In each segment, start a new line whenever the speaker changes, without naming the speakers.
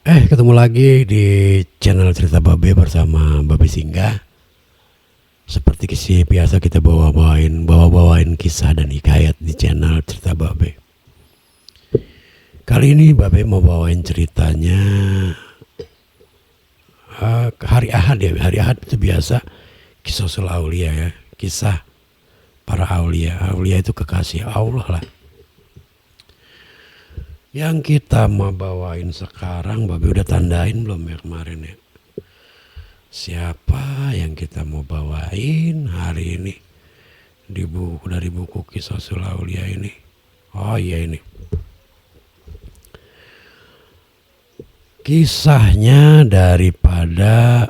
Ketemu lagi di channel Cerita Babe bersama Babe Singgah. Seperti biasa kita bawa-bawain kisah dan hikayat di channel Cerita Babe. Kali ini Babe mau bawain ceritanya hari Ahad ya. Hari Ahad itu biasa kisah sul aulia ya. Kisah para aulia. Aulia itu kekasih Allah lah. Yang kita mau bawain sekarang, Babe udah tandain belum ya kemarin ya? Siapa yang kita mau bawain hari ini dari buku Kisah Sulaulia ini? Oh iya ini. Kisahnya daripada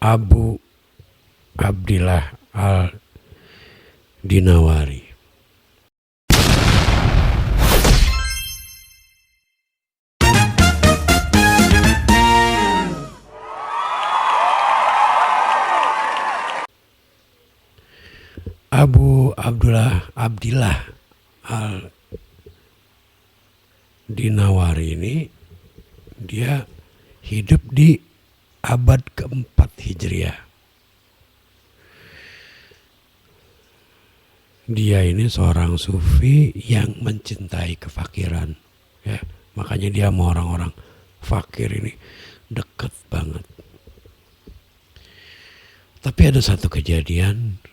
Abu Abdillah Al-Dinawari. Abu Abdillah Al-Dinawari ini dia hidup di abad keempat Hijriah. Dia ini seorang sufi yang mencintai kefakiran, ya. Makanya dia sama orang-orang fakir ini dekat banget. Tapi ada satu kejadian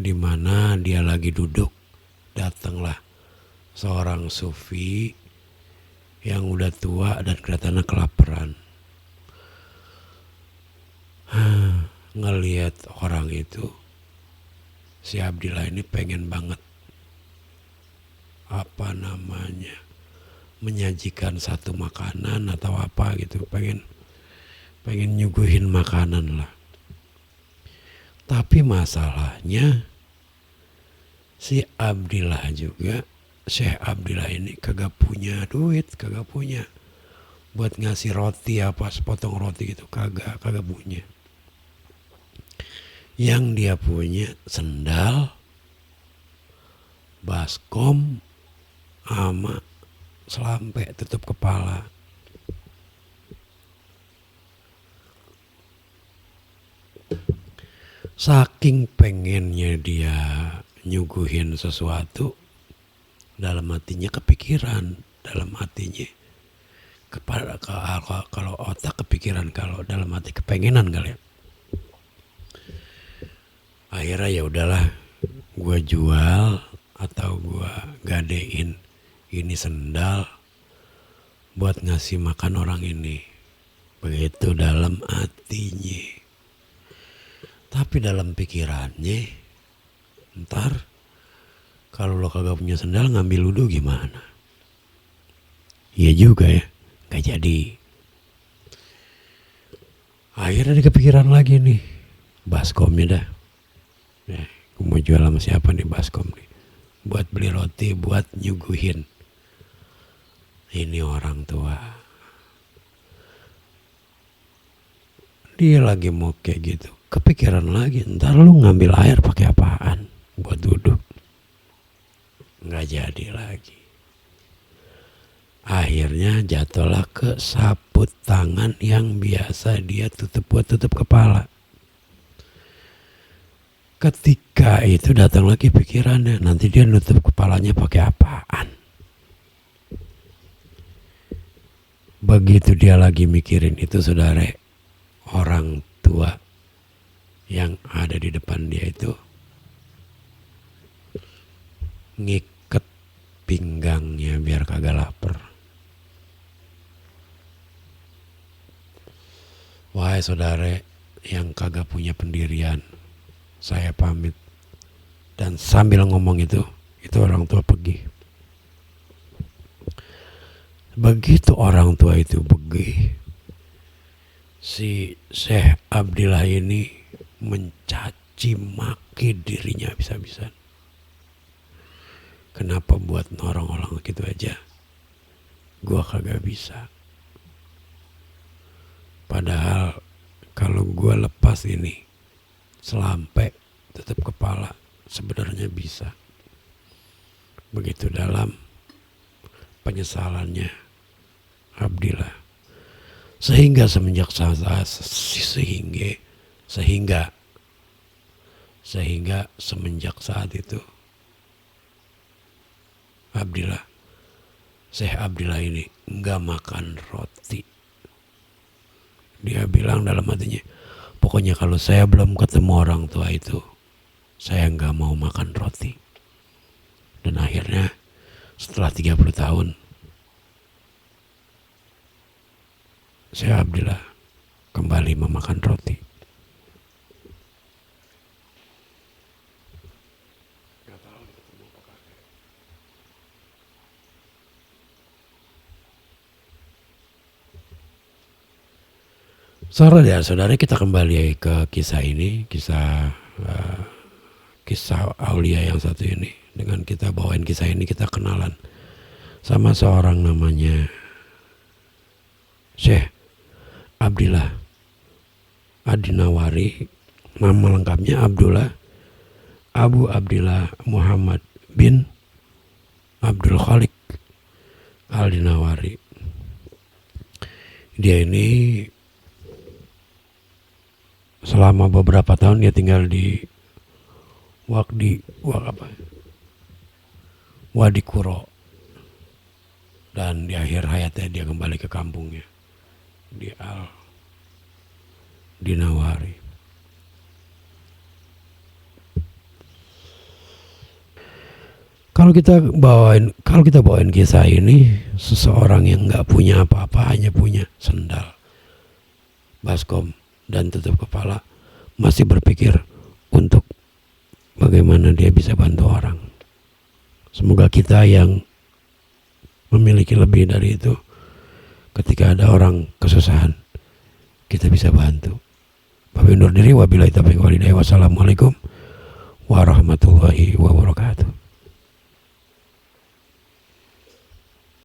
di mana dia lagi duduk, datanglah seorang sufi yang udah tua dan kelihatannya kelaparan. Ngelihat orang itu, si Abdillah ini pengen banget menyajikan satu makanan atau apa gitu, pengen nyuguhin makanan lah. Tapi masalahnya si Abdillah juga, Syekh Abdillah ini kagak punya duit, kagak punya buat ngasih roti apa sepotong roti gitu, kagak punya. Yang dia punya sendal, baskom, sama selampe tutup kepala. Saking pengennya dia nyuguhin sesuatu, dalam hatinya kepikiran, kalau otak kepikiran, kalau dalam hati kepengenan kali ya. Akhirnya ya udahlah, gue jual atau gue gadein ini sendal buat ngasih makan orang ini. Begitu dalam hatinya. Tapi dalam pikirannya, ntar kalau lo kagak punya sendal ngambil wudhu gimana? Iya juga ya, gak jadi. Akhirnya dia kepikiran lagi nih, baskomnya dah. Gue mau jual sama siapa nih baskom nih? Buat beli roti, buat nyuguhin ini orang tua. Dia lagi mau kayak gitu, kepikiran lagi, ntar lu ngambil air pakai apaan buat duduk? Nggak jadi lagi. Akhirnya jatuhlah ke sapu tangan yang biasa dia buat tutup kepala. Ketika itu datang lagi pikirannya, nanti dia nutup kepalanya pakai apaan? Begitu dia lagi mikirin itu, saudara, orang tua yang ada di depan dia itu ngiket pinggangnya biar kagak lapar. Wahai saudara yang kagak punya pendirian, saya pamit. Dan sambil ngomong itu orang tua pergi. Begitu orang tua itu pergi, si Syekh Abdillah ini mencaci maki dirinya bisa-bisa. Kenapa buat orang-orang gitu aja gua kagak bisa? Padahal kalau gua lepas ini selampe tutup kepala, sebenarnya bisa. Begitu dalam penyesalannya Abdillah. Sehingga semenjak sehingga semenjak saat itu Syekh Abdillah ini nggak makan roti. Dia bilang dalam hatinya, pokoknya kalau saya belum ketemu orang tua itu, saya nggak mau makan roti. Dan akhirnya setelah 30 tahun, Syekh Abdillah kembali memakan roti. Saudara, kita kembali ke kisah ini, kisah Aulia yang satu ini. Dengan kita bawain kisah ini, kita kenalan sama seorang namanya Syekh Abdillah Adinawari. Nama lengkapnya Abu Abdillah Muhammad bin Abdul Khalik Al-Dinawari. Dia ini selama beberapa tahun dia tinggal di Wadi Kuro, dan di akhir hayatnya dia kembali ke kampungnya di Al-Dinawari. Kalau kita bawain kisah ini, seseorang yang nggak punya apa-apa, hanya punya sendal, baskom, dan tutup kepala, masih berpikir untuk bagaimana dia bisa bantu orang. Semoga kita yang memiliki lebih dari itu, ketika ada orang kesusahan, kita bisa bantu. Wabillahi taufiq walhidayah. Wassalamualaikum warahmatullahi wabarakatuh.